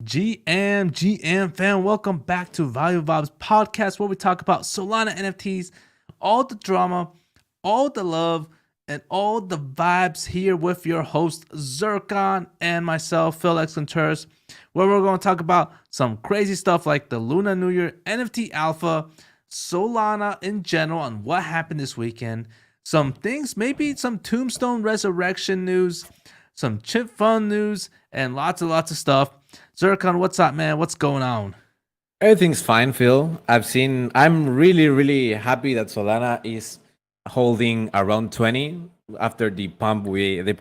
GM fan, welcome back to Value Vibes podcast, where we talk about Solana NFTs, all the drama, all the love, and all the vibes here with your host Zircon and myself, Phil X Contreras, where we're going to talk about some crazy stuff like the Lunar New Year NFT Alpha, Solana in general, and what happened this weekend. Some things, maybe some TombStoned Resurrection news, some chip fund news, and lots of stuff. Zircon, what's up, man? What's going on? Everything's fine, Phil. I'm really happy that Solana is holding around 20 after the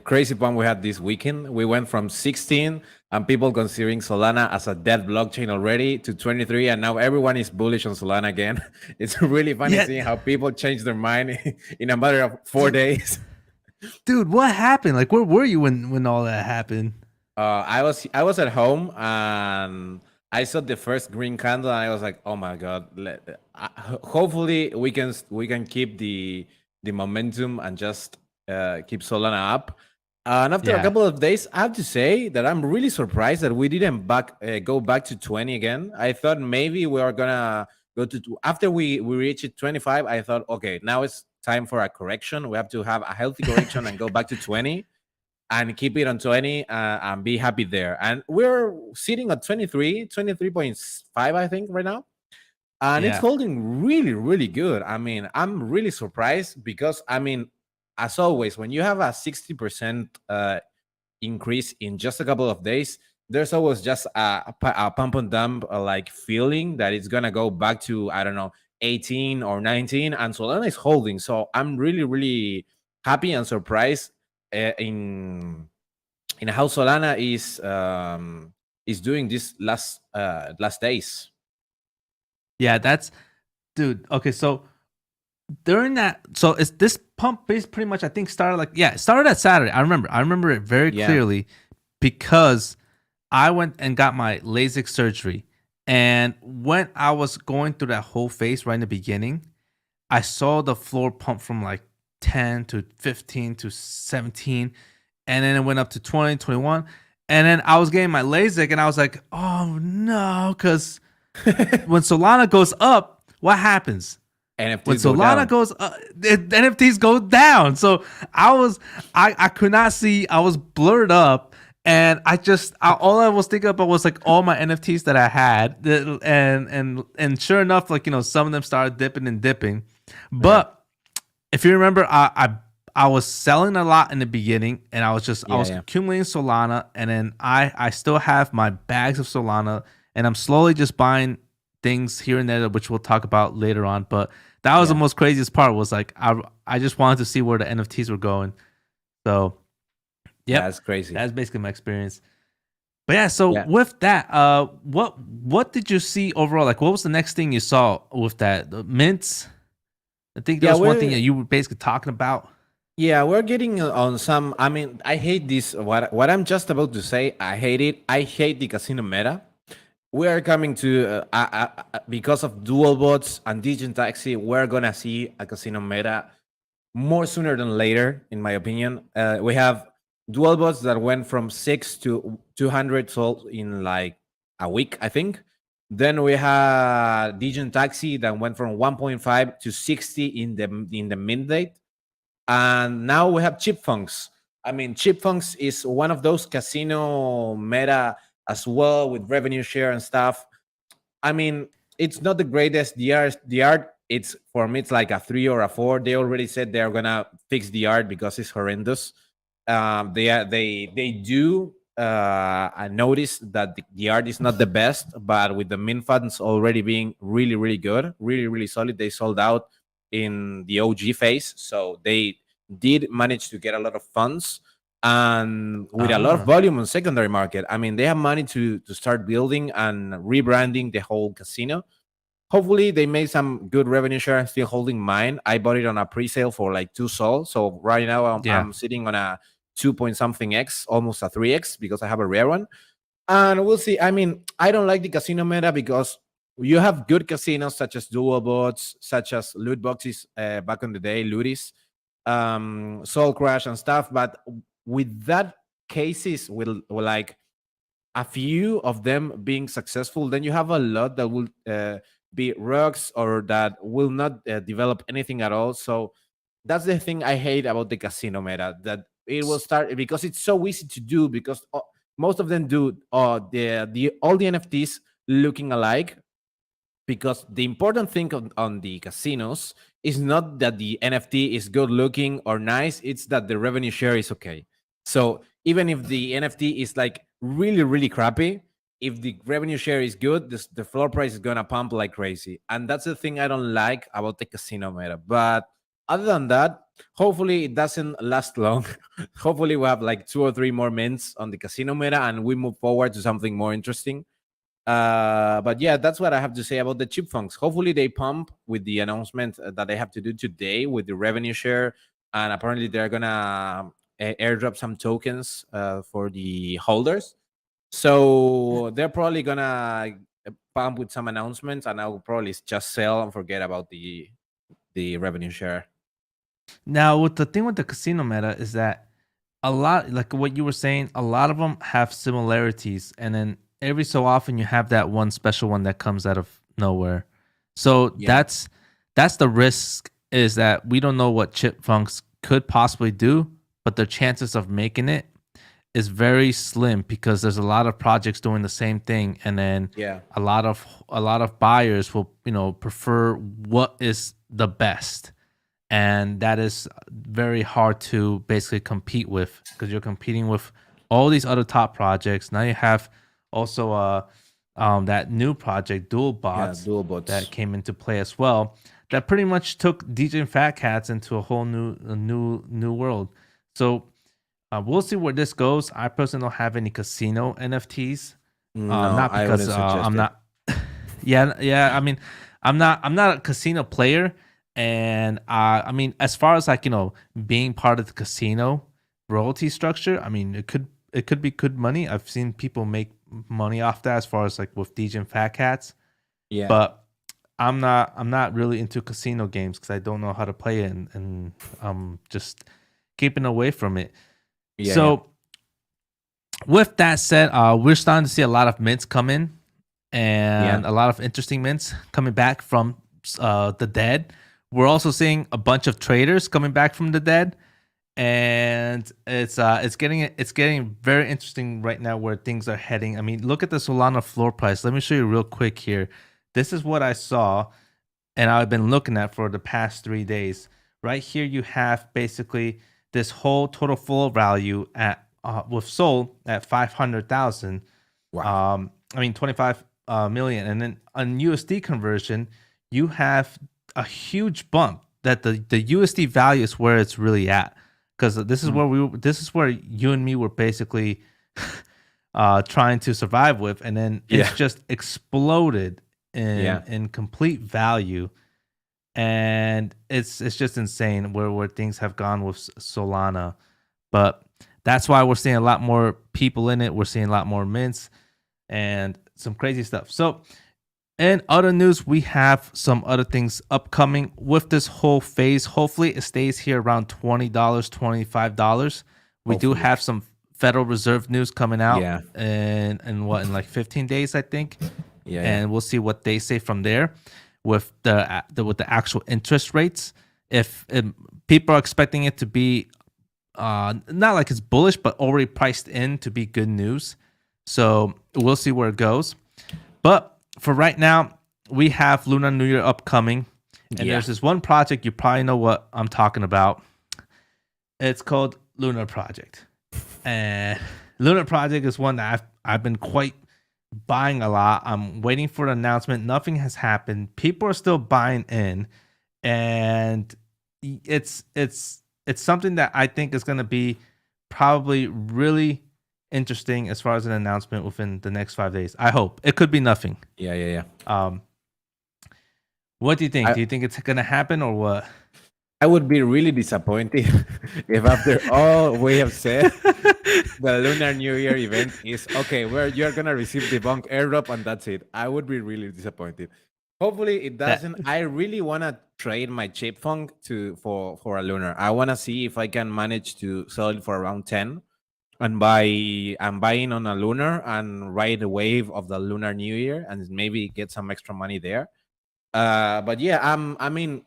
crazy pump we had this weekend. We went from 16 and people considering Solana as a dead blockchain already to 23, and now everyone is bullish on Solana again. It's really funny seeing how people change their mind in a matter of 4 days. Dude, what happened? Like, where were you when all that happened? I was at home and I saw the first green candle and I was like, oh my god! Hopefully we can keep the momentum and just keep Solana up. And after a couple of days, I have to say that I'm really surprised that we didn't go back to 20 again. I thought maybe we are gonna go to after we reach 25. I thought, okay, now it's time for a correction. We have to have a healthy correction and go back to 20 and keep it on 20 and be happy there. And we're sitting at 23.5, I think, right now. And it's holding really good. I mean, I'm really surprised because, I mean, as always, when you have a 60% increase in just a couple of days, there's always just a pump and dump like feeling that it's going to go back to, I don't know, 18 or 19. And Solana is holding. So I'm really happy and surprised in how Solana is doing this last days. Yeah, that's, dude. Okay, so during that, so it's this pump base pretty much, I think, started it started at Saturday. I remember it very clearly because I went and got my LASIK surgery, and when I was going through that whole phase right in the beginning, I saw the floor pump from like 10 to 15 to 17, and then it went up to 20, 21, and then I was getting my LASIK and I was like, oh no, because when Solana goes up, what happens? NFTs when Solana goes up, NFTs go down. So I could not see. I was blurred up, and all I was thinking about was like all my NFTs that I had, and sure enough, like, you know, some of them started dipping. But if you remember, I was selling a lot in the beginning, and I was accumulating Solana, and then I still have my bags of Solana, and I'm slowly just buying things here and there, which we'll talk about later on. But that was the most craziest part, was like I just wanted to see where the NFTs were going. So yeah, that's crazy. That's basically my experience. But with that, what did you see overall? Like, what was the next thing you saw with that? The mints? I think there was one thing that you were basically talking about. Yeah, we're getting on some. I mean, I hate this. What I'm just about to say, I hate it. I hate the casino meta. We are coming to because of dual bots and Digital Taxi. We're gonna see a casino meta more sooner than later, in my opinion. We have dual bots that went from 6 to 200 sold in like a week, I think. Then we had Digital Taxi that went from 1.5 to 60 in the midnight. And now we have Chipfunks. I mean, Chipfunks is one of those casino meta as well, with revenue share and stuff. I mean, it's not the greatest. The art, it's, for me, it's like a 3 or a 4. They already said they're gonna fix the art because it's horrendous. They do I noticed that the art is not the best, but with the mint funds already being really good, really solid, they sold out in the OG phase. So they did manage to get a lot of funds and with a lot of volume on secondary market. I mean, they have money to start building and rebranding the whole casino. Hopefully they made some good revenue share. I'm still holding mine. I bought it on a pre-sale for like 2 sol. So right now I'm sitting on a 2 point something X, almost a 3X, because I have a rare one. And we'll see. I mean, I don't like the casino meta because you have good casinos such as dual bots, such as loot boxes back in the day, Looties, Soul Crash and stuff. But with that cases will like a few of them being successful, then you have a lot that will be rocks or that will not develop anything at all. So that's the thing I hate about the casino meta, that it will start because it's so easy to do, because most of them do the all the NFTs looking alike, because the important thing on the casinos is not that the NFT is good looking or nice, it's that the revenue share is okay. So even if the NFT is like really, really crappy, if the revenue share is good, the floor price is gonna pump like crazy. And that's the thing I don't like about the casino meta. But other than that, hopefully it doesn't last long. Hopefully we have like 2 or 3 more mints on the casino meta and we move forward to something more interesting. But yeah, that's what I have to say about the chip funks. Hopefully they pump with the announcement that they have to do today with the revenue share, and apparently they're gonna airdrop some tokens for the holders. So they're probably gonna pump with some announcements, and I'll probably just sell and forget about the revenue share. Now, with the thing with the casino meta is that a lot, like what you were saying, a lot of them have similarities, and then every so often you have that one special one that comes out of nowhere. So Yeah. that's the risk, is that we don't know what chipfunks could possibly do, but the chances of making it is very slim, because there's a lot of projects doing the same thing, and then Yeah. a lot of buyers will, prefer what is the best, and that is very hard to basically compete with, because you're competing with all these other top projects. Now you have also that new project Dual Yeah, Bots dual bots. that came into play as well, that pretty much took DJ and Fat Cats into a whole new world. So we'll see where this goes. I personally don't have any casino NFTs, No, not I because wouldn't suggest I'm it. not. Yeah. I mean, I'm not a casino player, and I mean, as far as like being part of the casino royalty structure, I mean, it could be good money. I've seen people make money off that, as far as like with DJ and Fat Cats, Yeah. but I'm not really into casino games, because I don't know how to play it, and I'm just keeping away from it. Yeah. So with that said, we're starting to see a lot of mints come in, and Yeah. a lot of interesting mints coming back from the dead. We're also seeing a bunch of traders coming back from the dead, and it's getting very interesting right now where things are heading. I mean, look at the Solana floor price. Let me show you real quick here. This is what I saw, and I've been looking at for the past 3 days. Right here, you have basically this whole total floor value at with Sol at 500,000. Wow. I mean 25 million, and then on USD conversion, you have a huge bump. That the USD value is where it's really at, because this is where you and me were basically trying to survive with, and then it's Yeah. just exploded Yeah. in complete value, and it's just insane where things have gone with Solana. But that's why we're seeing a lot more people in it. We're seeing a lot more mints and some crazy stuff. So in other news, we have some other things upcoming with this whole phase. Hopefully it stays here around $20, $25. We do Hopefully. have some Federal Reserve news coming out Yeah. in like 15 days, I think. Yeah. And we'll see what they say from there with with the actual interest rates. If people are expecting it to be not like it's bullish, but already priced in to be good news. So we'll see where it goes. But for right now, we have Lunar New Year upcoming, and Yeah. there's this one project, you probably know what I'm talking about. It's called Lunar Project, and Lunar Project is one that I've been quite buying a lot. I'm waiting for an announcement. Nothing has happened. People are still buying in, and it's something that I think is going to be probably really interesting as far as an announcement within the next 5 days. I hope it could be nothing. Yeah. Yeah. What do you think? I, Do you think it's going to happen, or what? I would be really disappointed if after all we have said, the Lunar New Year event is okay, where you're gonna receive the Bonk airdrop and that's it. I would be really disappointed. Hopefully it That doesn't. I really wanna trade my chip funk for a Lunar. I wanna see if I can manage to sell it for around 10. and I'm buying on a Lunar and ride the wave of the Lunar New Year and maybe get some extra money there. But yeah, I mean,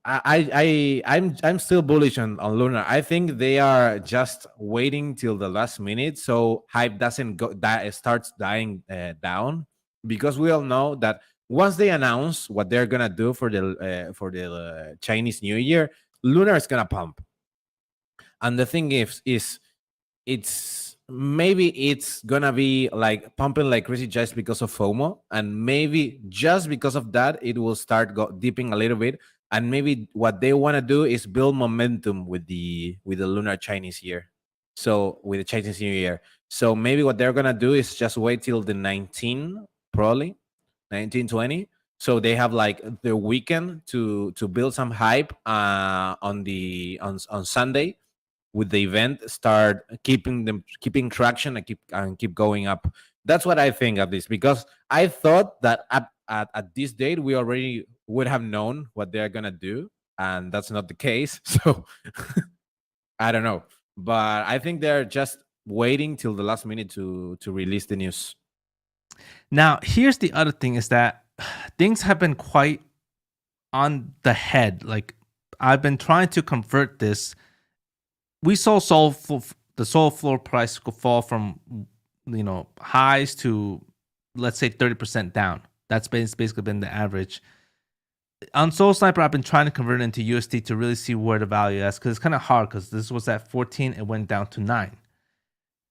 I'm still bullish on Lunar. I think they are just waiting till the last minute so hype doesn't go that starts dying down, because we all know that once they announce what they're gonna do for the Chinese New Year, Lunar is gonna pump. And the thing is it's maybe it's gonna be like pumping like crazy just because of FOMO, and maybe just because of that it will start dipping a little bit. And maybe what they want to do is build momentum with the Lunar Chinese year, so with the Chinese New Year. So maybe what they're gonna do is just wait till the 19, probably 1920, so they have like the weekend to build some hype on Sunday, with the event, start keeping traction and keep going up. That's what I think of this, because I thought that at this date we already would have known what they're gonna do, and that's not the case. So I don't know, but I think they're just waiting till the last minute to release the news. Now, here's the other thing is that things have been quite on the head. Like, I've been trying to convert this. We saw the Sol floor price fall from, highs to, let's say, 30% down. That's basically been the average. On Soul Sniper, I've been trying to convert it into USD to really see where the value is, because it's kind of hard, because this was at 14, it went down to 9.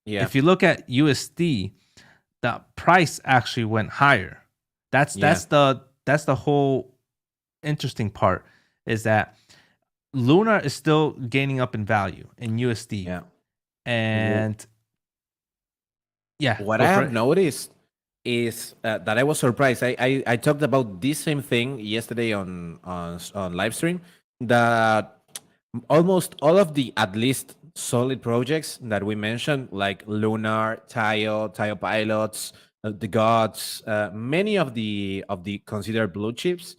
Yeah. If you look at USD, the price actually went higher. That's the whole interesting part, is that Lunar is still gaining up in value in USD. Yeah. And what I have noticed is that I was surprised. I talked about this same thing yesterday on live stream, that almost all of the at least solid projects that we mentioned, like Lunar, Tayo Pilots, the Gods, many of the considered blue chips,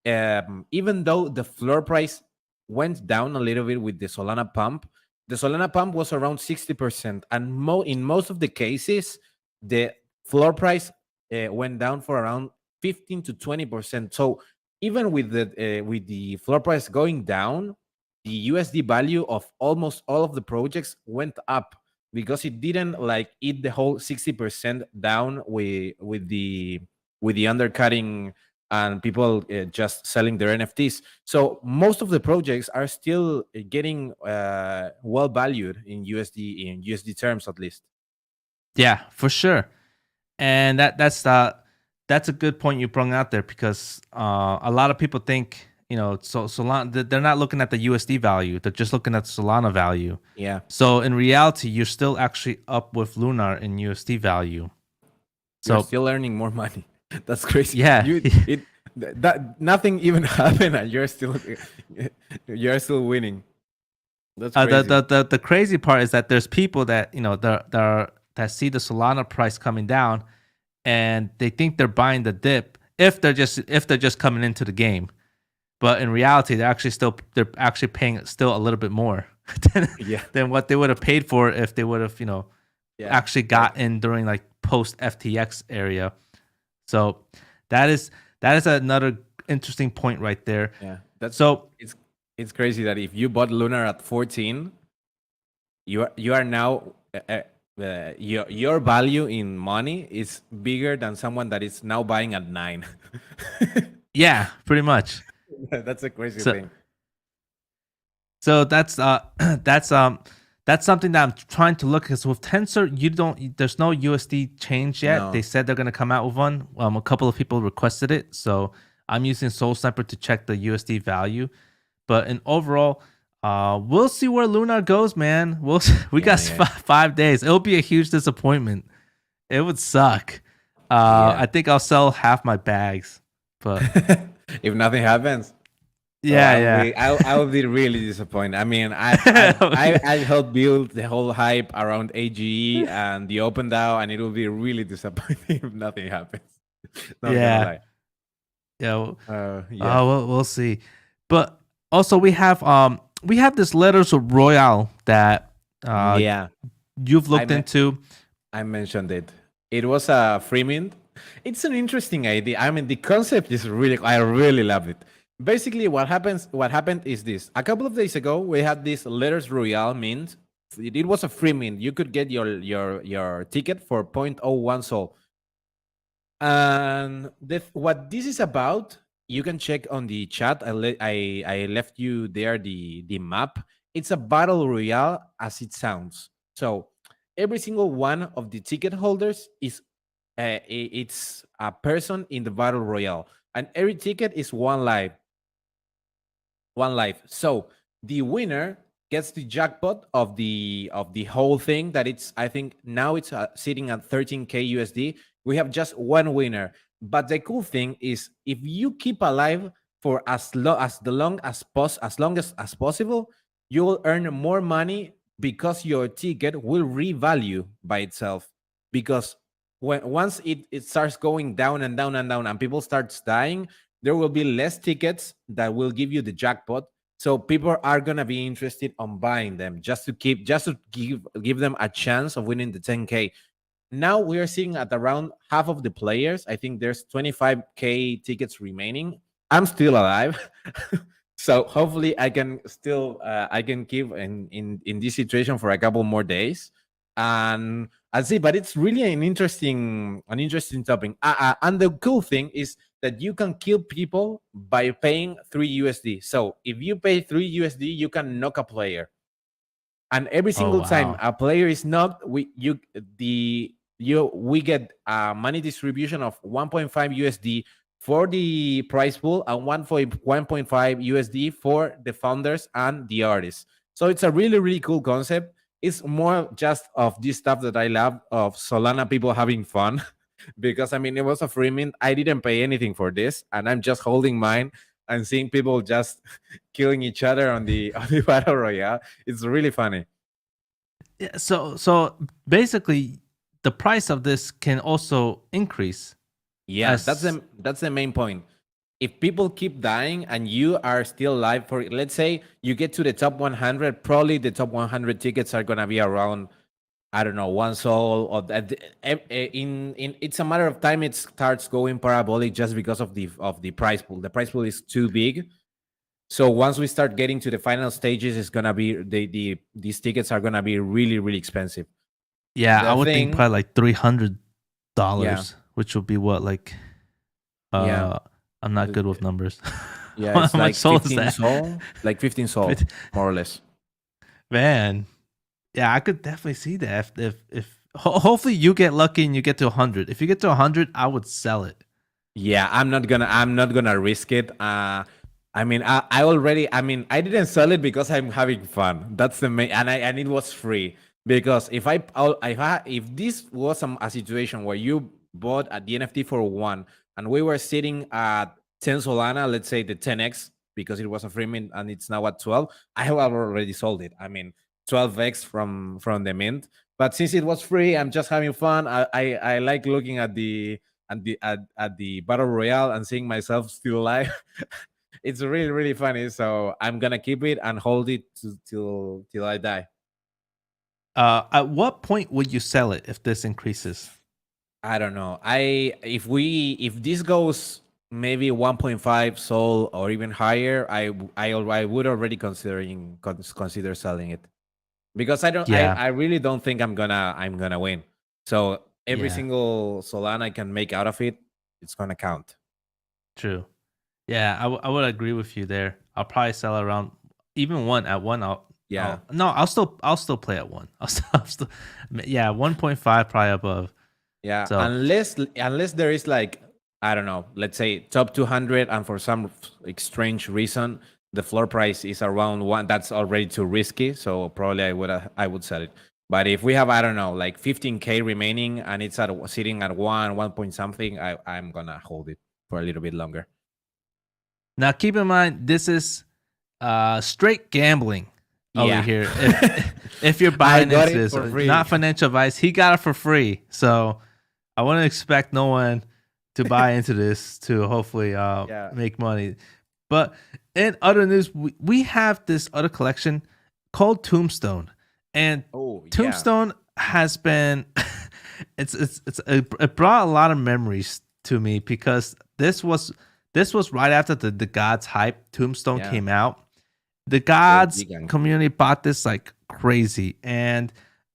even though the floor price went down a little bit with the Solana pump, the Solana pump was around 60%, and in most of the cases, the floor price went down for around 15 to 20%. So even with the floor price going down, the USD value of almost all of the projects went up, because it didn't like eat the whole 60% down with the undercutting and people just selling their NFTs. So most of the projects are still getting well valued in USD terms, at least. Yeah, for sure. And that's a good point you brought out there, because a lot of people think, so Solana, they're not looking at the USD value, they're just looking at the Solana value. Yeah. So in reality, you're still actually up with Lunar in USD value. So you're still earning more money. That's crazy. Yeah. That nothing even happened, and you're still winning. That's crazy. The crazy part is that there's people that that see the Solana price coming down, and they think they're buying the dip if they're just coming into the game, but in reality they're actually paying still a little bit more than what they would have paid for if they would have actually got in during like post FTX area. So that is another interesting point right there. Yeah, it's crazy that if you bought Lunar at 14, you are now your value in money is bigger than someone that is now buying at 9. Yeah, pretty much. That's a crazy thing. So that's something that I'm trying to look at. So with Tensor, there's no USD change yet. No. They said they're gonna come out with one. A couple of people requested it, so I'm using Soul Sniper to check the USD value. But in overall, we'll see where Lunar goes, man. We got 5 days. It'll be a huge disappointment. It would suck. I think I'll sell half my bags, but if nothing happens. I would be really disappointed. I mean, I helped build the whole hype around AGE and the Open DAO, and it will be really disappointing if nothing happens. Yeah. We'll see. But also we have this letters of Royale that Yeah, You've I looked me- into. I mentioned it. It was a free mint. It's an interesting idea. I mean, the concept is really. I really love it. Basically, what happened is this: a couple of days ago, we had this letters Royale mint. It was a free mint. You could get your ticket for 0.01 Sol. And what this is about, you can check on the chat. I left you there the map. It's a battle royale as it sounds. So every single one of the ticket holders is it's a person in the battle royale, and every ticket is one life. So the winner gets the jackpot of the whole thing. That it's, I think now it's sitting at 13k USD. We have just one winner. But the cool thing is, if you keep alive for as long as possible, you will earn more money because your ticket will revalue by itself. Because once it starts going down and down and down, and people starts dying, there will be less tickets that will give you the jackpot. So people are gonna be interested on buying them just to give them a chance of winning the 10k. Now we are sitting at around half of the players. I think there's 25k tickets remaining. I'm still alive. So hopefully I can keep in this situation for a couple more days. And I'll see. But it's really an interesting topic. And the cool thing is that you can kill people by paying 3 USD. So if you pay 3 USD, you can knock a player. And every Oh single time wow. a player is knocked, we get a money distribution of 1.5 USD for the prize pool and 1.5 USD for the founders and the artists. So it's a really, really cool concept. It's more just of this stuff that I love, of Solana people having fun. Because I mean, it was a free mint. I didn't pay anything for this, and I'm just holding mine and seeing people just killing each other on the on the battle royale. It's really funny. Yeah, so basically, the price of this can also increase Yeah, as that's the main point. If people keep dying and you are still alive, for let's say you get to the top 100, probably the top 100 tickets are gonna be around, I don't know, one soul, or that. In it's a matter of time. It starts going parabolic just because of the price pool. The price pool is too big. So once we start getting to the final stages, it's gonna be these tickets are gonna be really, really expensive. yeah, I The would think thing, probably like $300, yeah, which would be what, like yeah, I'm not uh, good with numbers. yeah. How It's much like soul is 15 that? soul, like 15 soul, more or less. Man, yeah, I could definitely see that. If hopefully you get lucky and you get to 100. If you get to 100, I would sell it. Yeah, I'm not gonna risk it. I mean, I already. I mean, I didn't sell it because I'm having fun. That's the main, and it was free. Because if this was a situation where you bought a the NFT for one, and we were sitting at 10 Solana, let's say the 10x, because it was a free mint and it's now at 12, I have already sold it. I mean, 12x from the mint. But since it was free, I'm just having fun. I like looking at the battle royale and seeing myself still alive. It's really, really funny. So I'm gonna keep it and hold it till I die. At what point would you sell it if this increases? I don't know. If this goes maybe 1.5 soul or even higher, I would already consider selling it, because Yeah, I really don't think I'm gonna win. So every yeah, single Solana I can make out of it, it's gonna count. true. Yeah, I would agree with you there. I'll probably sell around even one at one. Yeah. I'll still play at one. I'll still yeah, 1.5 probably above. Yeah, So unless there is like, I don't know, let's say top 200, and for some strange reason the floor price is around one, that's already too risky. So probably I would sell it. But if we have, I don't know, like 15k remaining and it's sitting at one point something, I'm gonna hold it for a little bit longer. now keep in mind this is straight gambling over Yeah, here. If you're I buying got into it this, for free. not financial advice. He got it for free. So I wouldn't expect no one to buy into this to hopefully Yeah. make money. But in other news, we have this other collection called TombStoned. And Oh yeah, Tombstone has been it brought a lot of memories to me because this was right after the Gods hype. Tombstone yeah. came out. The Oh, Gods vegan. community bought this like crazy, and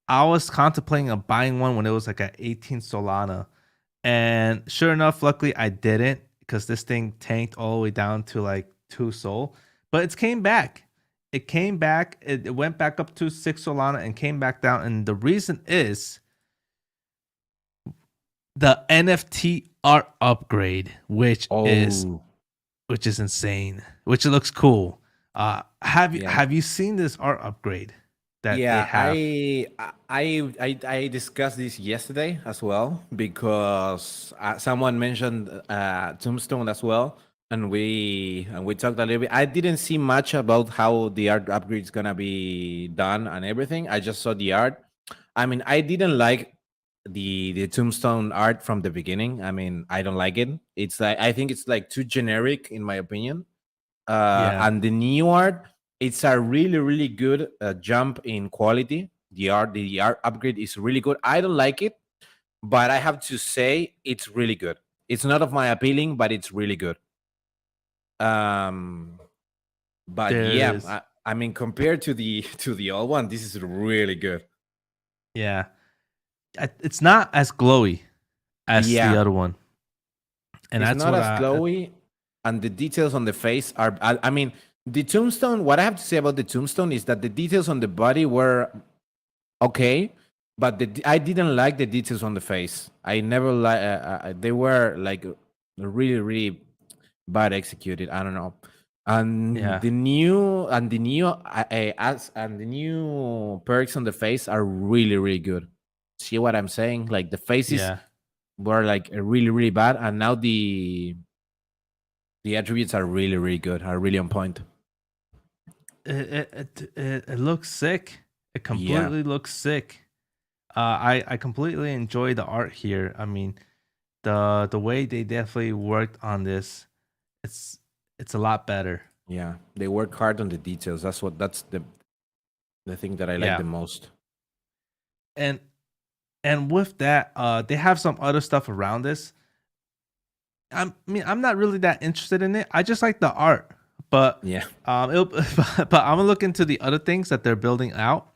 I was contemplating on buying one when it was like at 18 Solana, and sure enough, luckily I didn't because this thing tanked all the way down to like 2 Sol. But it came back. It came back. It went back up to 6 Solana and came back down. And the reason is the NFT art upgrade, Oh which is insane, which looks cool. yeah. Have you seen this art upgrade that they Yeah, have? I discussed this yesterday as well because someone mentioned Tombstone as well, and we talked a little bit. I didn't see much about how the art upgrade is gonna be done and everything. I just saw the art. I mean, I didn't like the Tombstone art from the beginning. I mean, I don't like it. It's like I think it's like too generic in my opinion. Yeah, And the new art, it's a really good jump in quality. The art upgrade is really good. I don't like it, but I have to say it's really good. It's not of my appealing, but it's really good. um but there it yeah, is. I mean, compared to the to the old one, this is really good. Yeah, it's not as glowy as the Yeah, other one, and it's that's not what as I glowy, and the details on the face are. I mean, the tombstone. What I have to say about the tombstone is that the details on the body were okay, but I didn't like the details on the face. I never like. They were like really bad executed. I don't know. And yeah the new perks on the face are really good. See what I'm saying? Like the faces yeah. were like really bad, and now the attributes are really good. Are really on point. It looks sick. It Yeah, completely looks sick. I completely enjoy the art here. I mean, the way they definitely worked on this, it's it's a lot better. yeah. They work hard on the details. That's the thing that I like Yeah, the most. and with that, they have some other stuff around this. I mean, I'm not really that interested in it. I just like the art, but Yeah, but I'm gonna look into the other things that they're building out.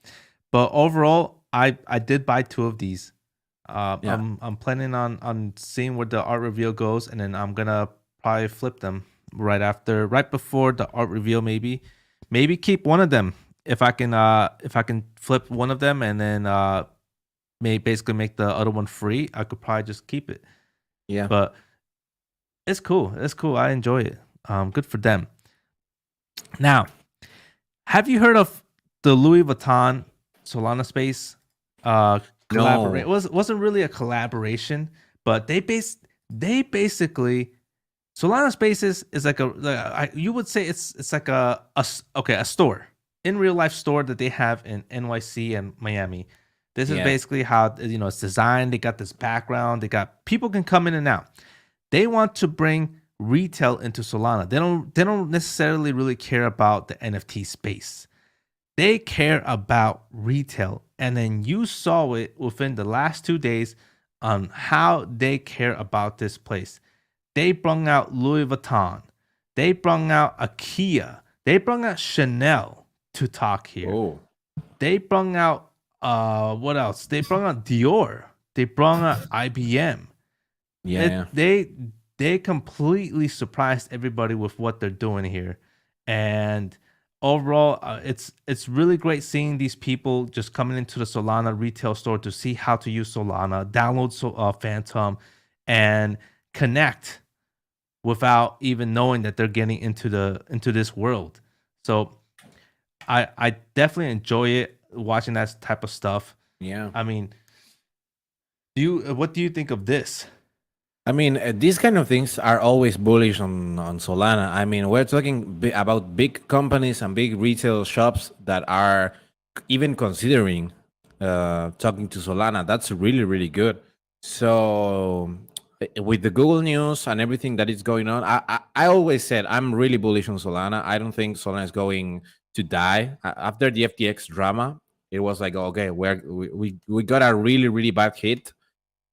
But overall, I did buy 2 of these. yeah, I'm planning on seeing where the art reveal goes, and then I'm gonna probably flip them right before the art reveal. Maybe keep one of them if I can flip one of them, and then may basically make the other one free. I could probably just keep it. yeah. But it's cool. It's cool. I enjoy it. Good for them. Now, have you heard of the Louis Vuitton Solana Space collaborate? No. Wasn't really a collaboration, but they basically Solana Spaces is like you would say it's like a store in real life store that they have in NYC and Miami. This is Yeah, basically how it's designed. They got this background. They got people can come in and out. They want to bring retail into Solana. They don't necessarily really care about the NFT space. They care about retail. And then you saw it within the last 2 days on how they care about this place. They brung out Louis Vuitton. They brung out IKEA. They brung out Chanel to talk here. oh, They brung out what else? They brung out Dior. They brung out IBM. yeah, it yeah, they completely surprised everybody with what they're doing here, and overall it's really great seeing these people just coming into the Solana retail store to see how to use Solana, download Phantom, and connect without even knowing that they're getting into this world. So I definitely enjoy it watching that type of stuff. yeah. I mean, what do you think of this? I mean, these kind of things are always bullish on Solana. I mean, we're talking about big companies and big retail shops that are even considering talking to Solana. That's really good. So, with the Google News and everything that is going on, I always said I'm really bullish on Solana. I don't think Solana is going to die after the FTX drama. it was like, okay, we got a really really bad hit.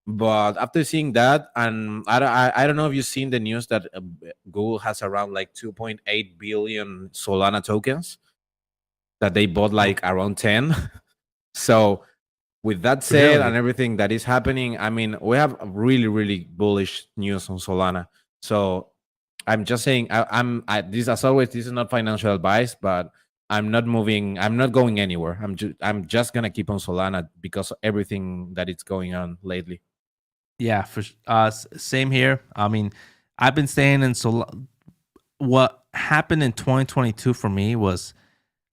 But after seeing that, and I don't know if you've seen the news that Google has around like 2.8 billion Solana tokens that they bought Oh, like around 10. So with that said and really? everything that is happening, I mean, we have a really really bullish news on Solana. So I'm just saying, this, as always, this is not financial advice, but I'm not moving. I'm not going anywhere. I'm just gonna keep on Solana because of everything that is going on lately. Yeah, same here. I mean, I've been staying in what happened in 2022 for me was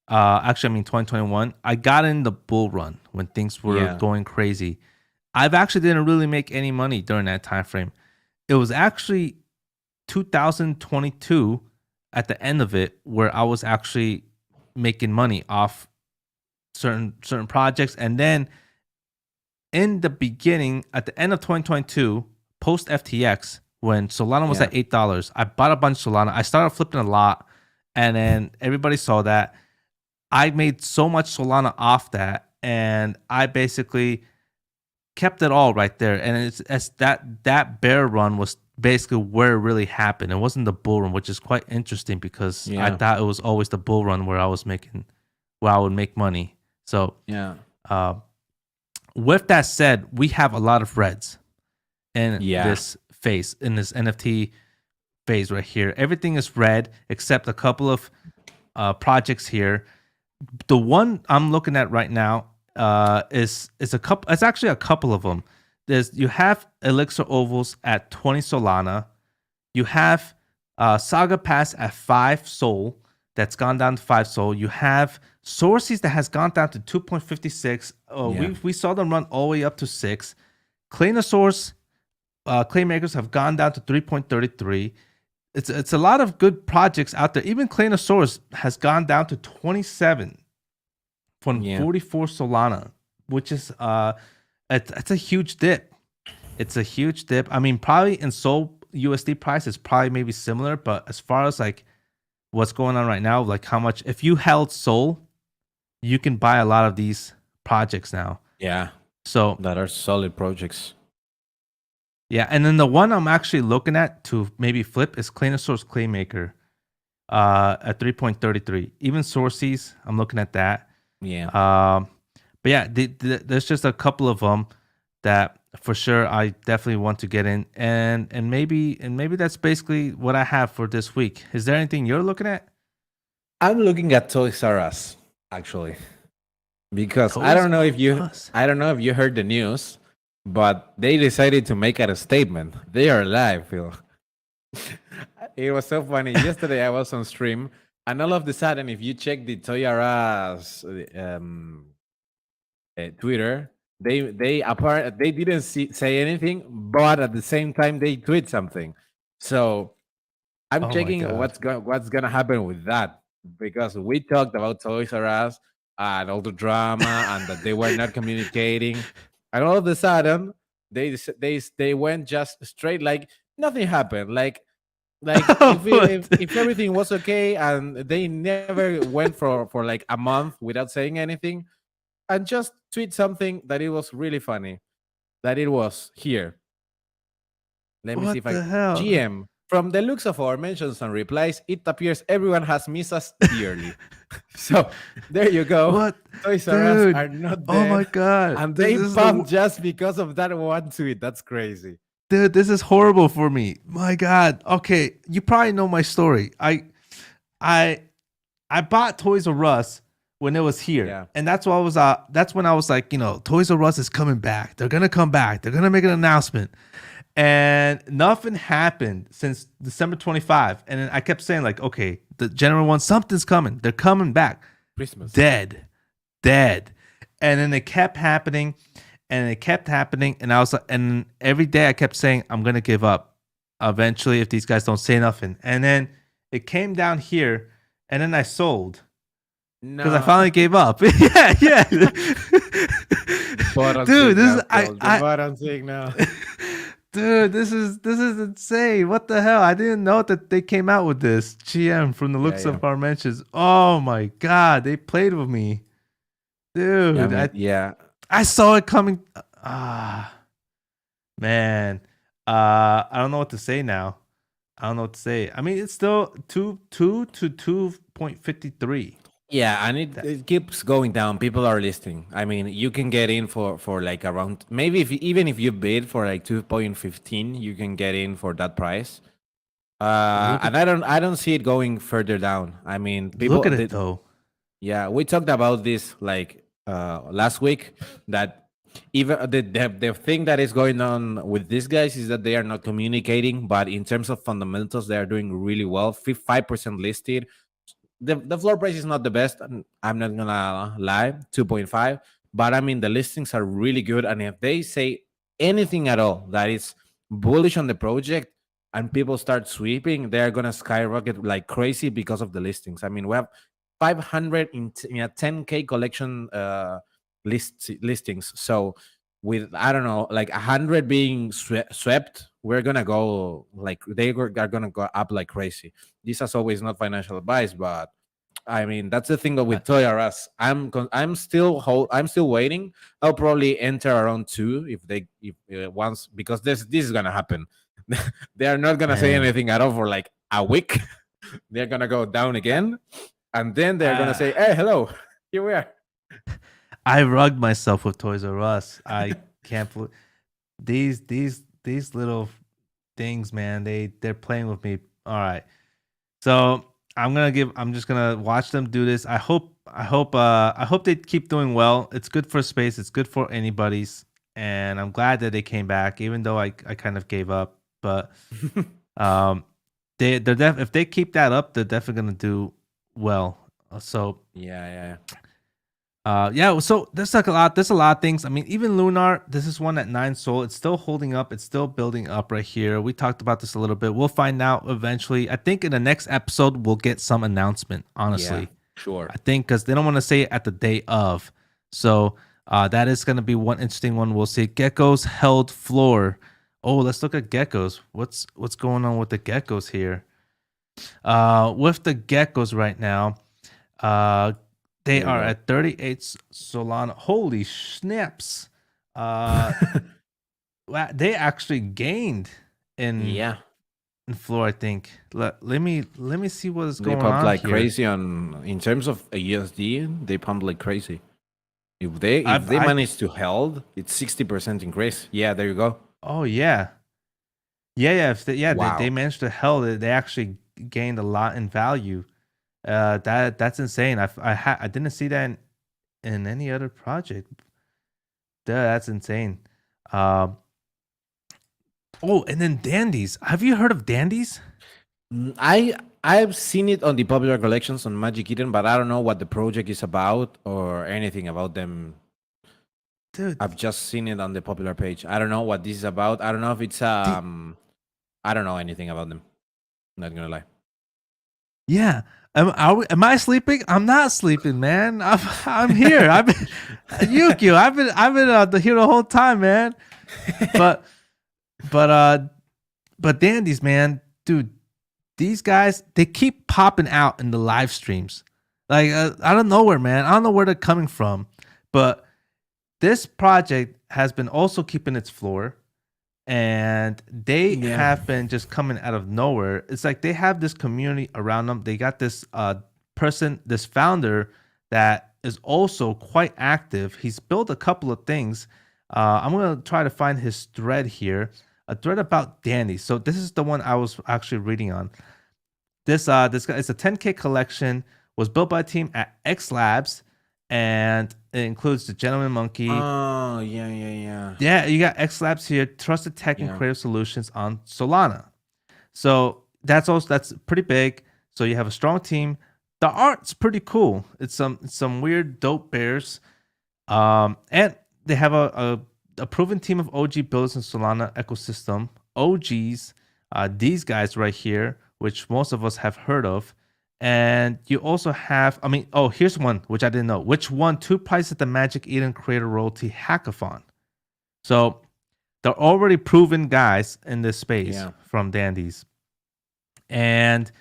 actually, I mean 2021. I got in the bull run when things were Yeah, going crazy. I've actually didn't really make any money during that time frame. It was actually 2022 at the end of it where I was actually making money off certain projects, and then in the beginning, at the end of 2022, post FTX, when Solana was yeah, at $8, I bought a bunch of Solana. I started flipping a lot, and then everybody saw that. I made so much Solana off that, and I basically kept it all right there. And it's that bear run was basically where it really happened. It wasn't the bull run, which is quite interesting because I yeah, thought it was always the bull run where I would make money. So yeah, uh, with that said, we have a lot of reds in yeah, this NFT phase right here. Everything is red except a couple of projects here. The one I'm looking at right now is a couple. It's actually a couple of them. You have Elixir Ovals at 20 Solana. You have Saga Pass at 5 Sol. That's gone down to 5 Sol. You have Sources that has gone down to 2.56. yeah, We saw them run all the way up to 6. Claynosaurus, Claymakers have gone down to 3.33. It's a lot of good projects out there. Even Claynosaurus has gone down to 27 from yeah, 44 Solana, which is it's a huge dip. It's a huge dip. I mean, probably in Sol USD price is probably maybe similar, but as far as like what's going on right now, like how much if you held Sol, you can buy a lot of these projects now. yeah. So That are solid projects. yeah, and then the one I'm actually looking at to maybe flip is Claynosaurus Claymaker at 3.33. Even Sources, I'm looking at that. Yeah, But yeah, there's just a couple of them that for sure I definitely want to get in, and maybe that's basically what I have for this week. Is there anything you're looking at? I'm looking at Toys R Us actually because Toys R Us. I don't know if you heard the news, but they decided to make it a statement. They are live, Phil. It was so funny. Yesterday I was on stream, and all of a sudden, if you check the Toys R Us Twitter, they didn't say anything, but at the same time they tweet something. So I'm Oh my checking god. what's gonna happen with that because we talked about Toys R Us and all the drama and that they were not communicating, and all of a sudden they went just straight like nothing happened. Like if everything was okay, and they never went for like a month without saying anything, and just tweet something that it was really funny. That it was here. Let me see What if I the hell? GM. From the looks of our mentions and replies, it appears everyone has missed us dearly. So there you go. What, Toys R Us dude? are not Oh my dead. god. And This they is pumped just because of that one tweet. That's crazy. dude, this is horrible for me. My god. Okay, you probably know my story. I bought Toys R Us when it was here. Yeah. And that's when I was like, Toys R Us is coming back. They're gonna come back. They're gonna make an announcement. And nothing happened since December 25. And then I kept saying, like, okay, the general one, something's coming. They're coming back. Christmas. Dead. And then it kept happening. And it kept happening. And I was like, and every day I kept saying, I'm gonna give up eventually if these guys don't say nothing. And then it came down here, and then I sold. Because I finally gave up. yeah. Dude, this is I'm saying now. Dude, this is insane. What the hell? I didn't know that they came out with this. GM from the looks Yeah. of our mentions. Oh my god, they played with me. dude. mean, yeah. I saw it coming. Ah, man. I don't know what to say now. I don't know what to say. I mean, it's still 2 to 2.53. Yeah, and it keeps going down. People are listing. I mean, you can get in for like around, maybe even if you bid for like 2.15, you can get in for that price. Look And at I don't see it going further down. I mean, look people at it though. yeah, we talked about this like last week, that even the thing that is going on with these guys is that they are not communicating, but in terms of fundamentals, they are doing really well. 5% listed. The floor price is not the best, and I'm not gonna lie, 2.5. But I mean, the listings are really good, and if they say anything at all that is bullish on the project and people start sweeping, they're gonna skyrocket like crazy because of the listings. I mean, we have 500 in a 10K collection listings. So with, I don't know, like 100 being swept, we're gonna go like are gonna go up like crazy. This is always not financial advice, but I mean, that's the thing with Toy R Us. I'm still waiting. I'll probably enter around 2 if once, because this is gonna happen. They are not gonna say Man. anything at all for like a week. They're gonna go down again, and then they're gonna say, "Hey, hello, here we are." I rugged myself with Toys R Us. I can't believe these little things, man. They're playing with me. All right. So I'm just gonna watch them do this. I hope they keep doing well. It's good for space, it's good for anybody's. And I'm glad that they came back, even though I kind of gave up. But if they keep that up, they're definitely gonna do well. So Yeah. yeah, so there's a lot of things. I mean, even Lunar, this is one at 9 Sol. It's still holding up. It's still building up right here. We talked about this a little bit. We'll find out eventually. I think in the next episode, we'll get some announcement, honestly. Yeah, sure. I think because they don't want to say it at the day of. So that is going to be one interesting one. We'll see. Geckos held floor. Oh, let's look at Geckos. What's going on with the Geckos here? With the Geckos right now, they are at 38 Solana. Holy snaps. They actually gained in floor, I think. Let me see what is going on. They pumped like here. crazy in terms of a USD, they pumped like crazy. If they manage to hold, it's 60% increase. Yeah, there you go. Oh yeah. If Wow. they managed to hold it, they actually gained a lot in value. That's insane. I didn't see that in any other project. That's insane. Oh, and then Dandies. Have you heard of Dandies? I've seen it on the popular collections on Magic Eden, but I don't know what the project is about or anything about them. Dude, I've just seen it on the popular page. I don't know what this is about. I don't know if it's I don't know anything about them. Not gonna lie. Yeah. Am I sleeping? I'm not sleeping, man. I'm here. I've been Yukio. I've been here the whole time, man. But Dandies, man, dude, these guys, they keep popping out in the live streams, like out of nowhere, man. I don't know where they're coming from, but this project has been also keeping its floor. And they have been just coming out of nowhere. It's like they have this community around them. They got this this founder that is also quite active. He's built a couple of things. I'm gonna try to find his thread here, a thread about Dandy. So this is the one I was actually reading on. This guy, it's a 10K collection, was built by a team at X Labs, and it includes the Gentleman Monkey. Oh, yeah. Yeah, you got X Labs here, trusted tech and creative solutions on Solana. So that's pretty big. So you have a strong team. The art's pretty cool. It's some weird dope bears. And they have a proven team of OG builders in Solana ecosystem. OGs, these guys right here, which most of us have heard of. And you also have, here's one which I didn't know, which won 2 prizes at the Magic Eden Creator Royalty Hackathon. So they're already proven guys in this space from Dandies. And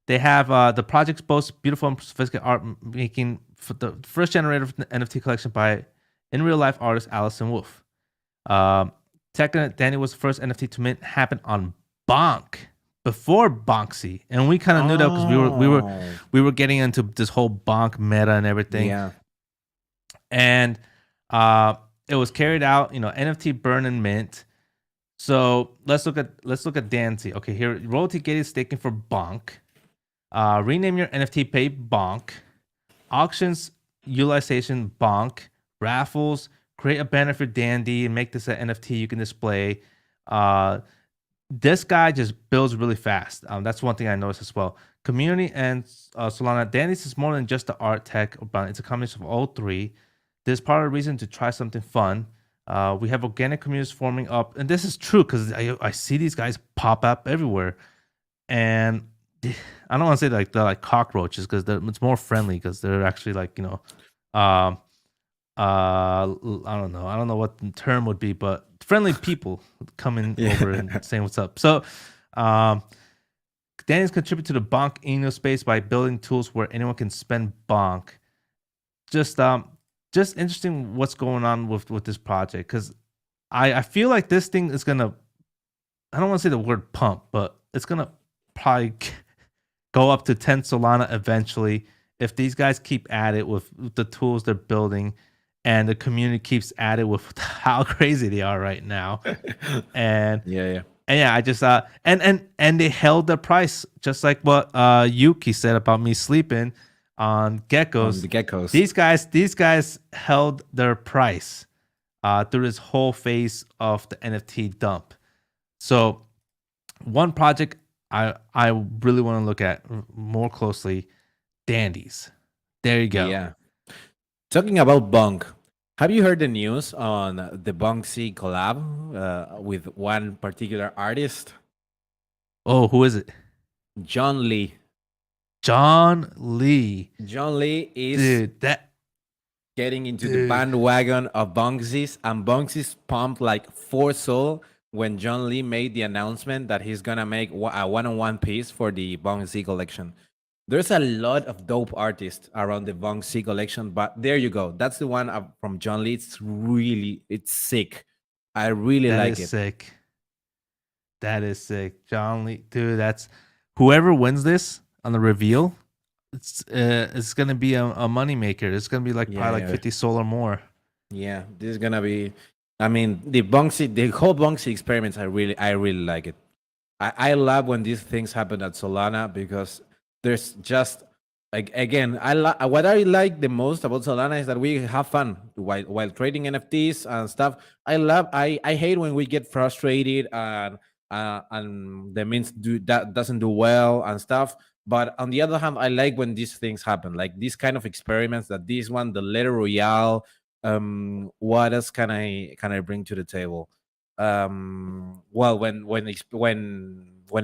they have the projects boast beautiful and sophisticated art making for the first generator NFT collection by in real life artist Allison Wolf. Second, Danny was the first NFT to mint happen on Bonk before Bonksy, and we kind of knew that because we were getting into this whole Bonk meta and everything. Yeah. And it was carried out, NFT burn and mint. So let's look at Dancy. Okay, here royalty gated staking for Bonk. Rename your NFT pay Bonk. Auctions utilization Bonk. Raffles. Create a banner for Dandy and make this an NFT you can display. This guy just builds really fast. That's one thing I noticed as well. Community and Solana. Dandy's is more than just the art tech. It's a combination of all three. This is part of the reason to try something fun. We have organic communities forming up, and this is true because I see these guys pop up everywhere, and I don't want to say like they're like cockroaches because it's more friendly because they're actually like I don't know what the term would be, but friendly people coming over and saying what's up. So Danny's contribute to the Bonk Eno space by building tools where anyone can spend Bonk. Just interesting what's going on with this project because I feel like this thing is gonna, I don't want to say the word pump, but it's gonna probably go up to 10 Solana eventually if these guys keep at it with the tools they're building and the community keeps at it with how crazy they are right now. And I just and they held the price just like what Yuki said about me sleeping on geckos. The geckos. These guys held their price through this whole phase of the NFT dump. So one project I really want to look at more closely, Dandies. There you go. Yeah. Talking about Bonk, have you heard the news on the Bonksy collab with one particular artist? Oh, who is it? John Lee. John Lee. John Lee is getting into the bandwagon of Bonksy's, and Bonksy's pumped like 4 Sol when John Lee made the announcement that he's gonna make a one-on-one piece for the Bonksy collection. There's a lot of dope artists around the Bonksy collection, but there you go. That's the one from John Lee. It's sick. I really like it. Sick. That is sick. John Lee, dude. That's whoever wins this on the reveal. It's gonna be a moneymaker. It's gonna be like probably like 50 Sol or more. Yeah, this is gonna be. I mean, the whole Bonksy experiments. I really like it. I love when these things happen at Solana because there's just like again, what I like the most about Solana is that we have fun while trading NFTs and stuff. I hate when we get frustrated and the means doesn't do well and stuff. But on the other hand, I like when these things happen, like these kind of experiments. That this one, the letter Royale. What else can I bring to the table? Well, when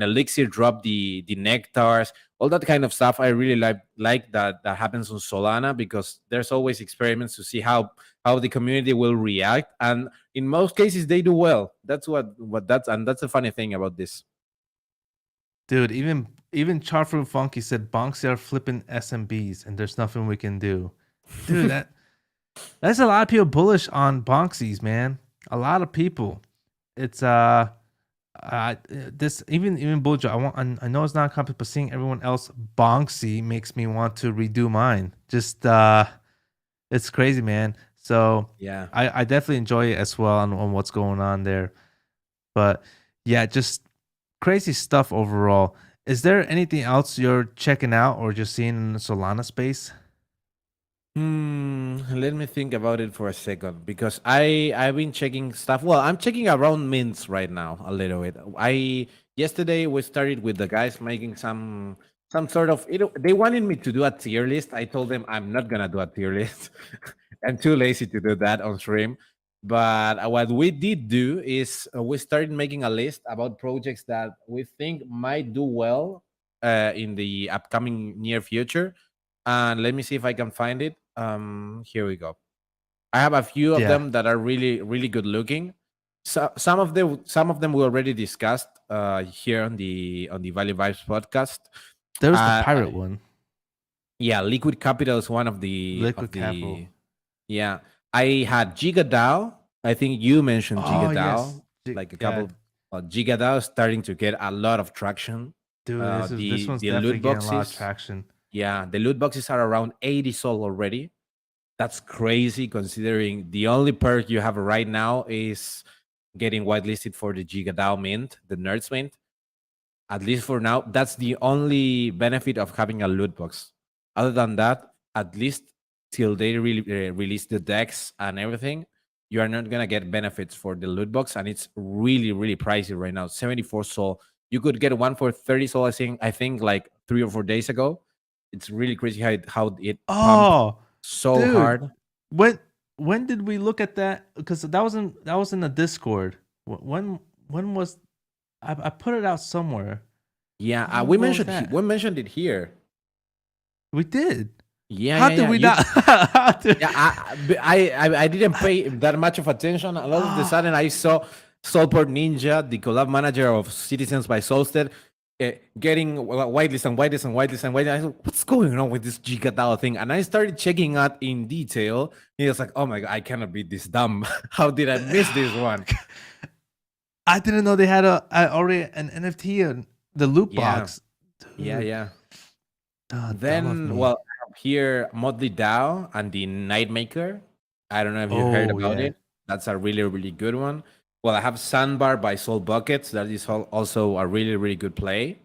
Elixir dropped the nectars, all that kind of stuff, I really like that happens on Solana because there's always experiments to see how the community will react, and in most cases they do well. That's that's a funny thing about this. Dude, even Charfruit Funky said Bonksy are flipping SMBs and there's nothing we can do. Dude, that's a lot of people bullish on Bonksies, man. A lot of people. It's this even Bojo. I know it's not a compliment, but seeing everyone else Bonksy makes me want to redo mine. Just it's crazy, man. So yeah, I definitely enjoy it as well on what's going on there. But yeah, just crazy stuff overall. Is there anything else you're checking out or just seeing in the Solana space? Let me think about it for a second because I've been checking stuff. Well, I'm checking around mints right now a little bit. Yesterday we started with the guys making some sort of. They wanted me to do a tier list. I told them I'm not gonna do a tier list. I'm too lazy to do that on stream. But what we did do is we started making a list about projects that we think might do well in the upcoming near future. And let me see if I can find it. Here we go. I have a few of them that are really, really good looking. So some of them we already discussed here on the Value Vibes podcast. There's the pirate one. Yeah, Liquid Capital is one of the Liquid Capital. yeah. I had Giga Dao. I think you mentioned Giga Oh yes, Dao like a yeah, couple. Giga Dao is starting to get a lot of traction. dude. This one's The definitely loot getting a lot of boxes, traction. yeah, the loot boxes are around 80 sold already. That's crazy considering the only perk you have right now is getting whitelisted for the Giga Dao mint, the Nerds mint. At least for now, that's the only benefit of having a loot box. Other than that, at least till they really release the decks and everything, you are not gonna get benefits for the loot box, and it's really really pricey right now. 74 sol. You could get one for 30 sol. I think like 3 or 4 days ago. It's really crazy how it pumped Oh, so dude, hard. when when did we look at that? Because that was in the Discord. When was I put it out somewhere? Yeah, What was that? we mentioned it here. We did. Yeah, How yeah, did yeah. we not? How did- Yeah, I didn't pay that much of attention. And all of a sudden, Ah, I saw Soulport Ninja, the collab manager of Citizens by Solstead, getting whitelist and whitelist and whitelist and whitelist. I said, what's going on with this Giga Dao thing? And I started checking out in detail. He was like, oh my God, I cannot be this dumb. How did I miss this one? I didn't know they had already an NFT in the loot Yeah, box. yeah, Dude, yeah. dumb of Then, me. well, I have here Motley Dao and the Nightmaker. I don't know if you heard Oh about yeah. it. That's a really, really good one. Well, I have Sandbar by Soul Buckets. That is also a really, really good play.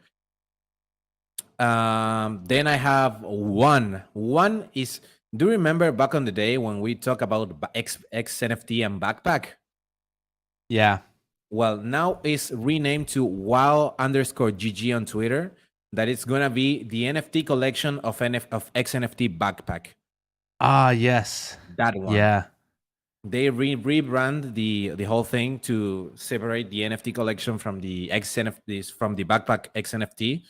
Then I have one. One is, do you remember back on the day when we talk about xNFT and backpack? Yeah. Well, now it's renamed to wow_GG on Twitter. That it's gonna be the NFT collection of of xNFT backpack. Ah, yes. That one. Yeah. They rebrand the whole thing to separate the NFT collection from the XNFTs from the backpack XNFT,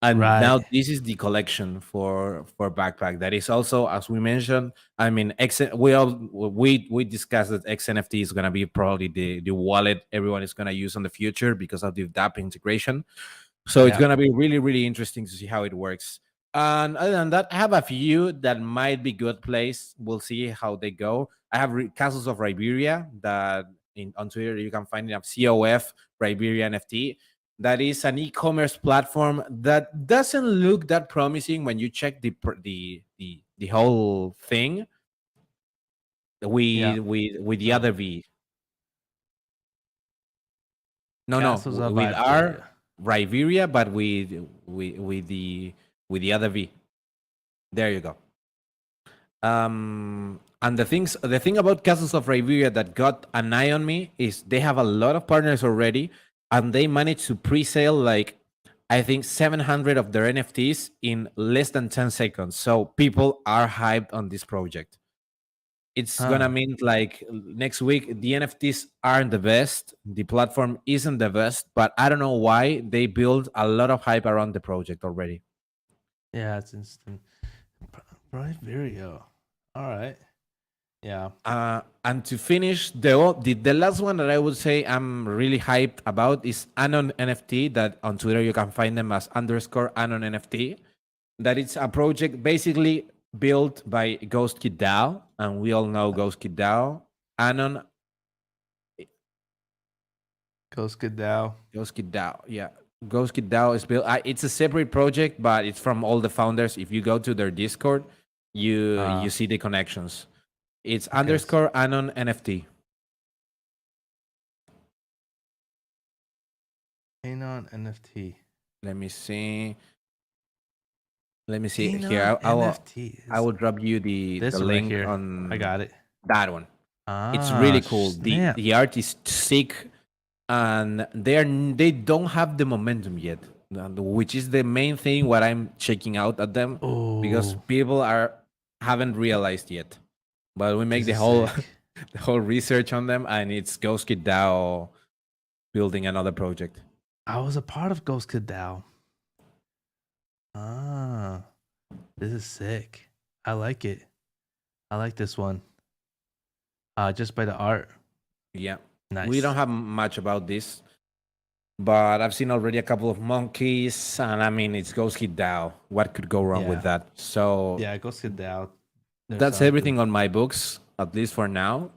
and Right. now this is the collection for backpack. That is also, as we mentioned. I mean, we discussed that XNFT is gonna be probably the wallet everyone is gonna use in the future because of the DApp integration. So it's Yeah. gonna be really, really interesting to see how it works. And other than that, I have a few that might be good plays. We'll see how they go. I have Castles of Riviera that on Twitter you can find it at COF Riviera NFT. That is an e-commerce platform that doesn't look that promising when you check the whole thing Yeah. with the Oh, other V. No, no, Castles of with our Iberia. Riveria, but with the other V. There you go. And the thing about Castles of Riveria that got an eye on me is they have a lot of partners already, and they managed to pre-sale like I think 700 of their NFTs in less than 10 seconds. So people are hyped on this project. It's gonna Huh. mean like next week the NFTs aren't the best, the platform isn't the best, but I don't know why they build a lot of hype around the project already. Yeah, it's instant. Iberia. All right. Yeah. And to finish, the last one that I would say I'm really hyped about is Anon NFT. That on Twitter you can find them as underscore Anon NFT. That it's a project basically built by Ghost Kid DAO, and we all know Ghost Kid DAO. Anon Ghost Dao. Ghost Kid DAO, yeah. Ghost Kid DAO is built. It's a separate project, but it's from all the founders. If you go to their Discord, you see the connections. It's Okay. underscore Anon NFT. Anon NFT. Let me see. Let me see here. Anon NFT. I will drop you This the one right link here. I on got it. that one. It's Ah, really cool. snap. The art is sick, and they don't have the momentum yet, which is the main thing. What I'm checking out at them because Oh, people haven't realized yet. But we make this the is whole sick. the whole research on them, and it's Ghost Kid DAO building another project. I was a part of Ghost Dao. Ah, this is sick. I like it. I like this one. Just by the art. Yeah, we Nice. don't have much about this. but I've seen already a couple of monkeys, and I mean, it's Ghosty DAO. What could go wrong with that? So Yeah, go sit down. that's everything on my books, at least for now.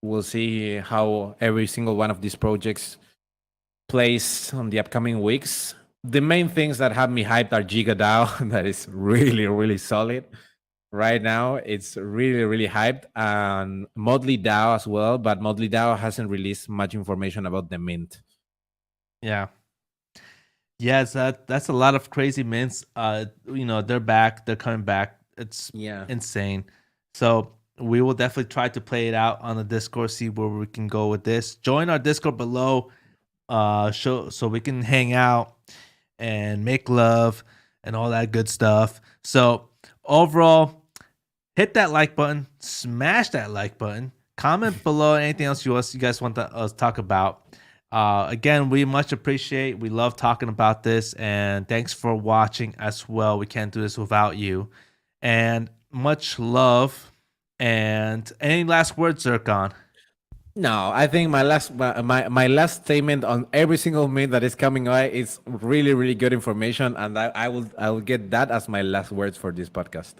We'll see how every single one of these projects plays on the upcoming weeks. The main things that have me hyped are Giga Dao, that is really, really solid. Right now, it's really, really hyped. And Modly DAO as well, but Modly DAO hasn't released much information about the mint. Yeah. Yes, that's a lot of crazy mints. They're back. They're coming back. It's insane. So we will definitely try to play it out on the Discord, see where we can go with this. Join our Discord below, so we can hang out and make love and all that good stuff. So overall, hit that like button, smash that like button, comment below anything else you guys want us to talk about. Again, we much appreciate. We love talking about this, and thanks for watching as well. We can't do this without you, and much love. And any last words, Zircon? No, I think my last statement on every single mint that is coming out is really, really good information, and I will get that as my last words for this podcast.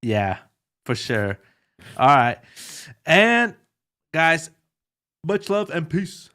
Yeah, for sure. All right, and guys, much love and peace.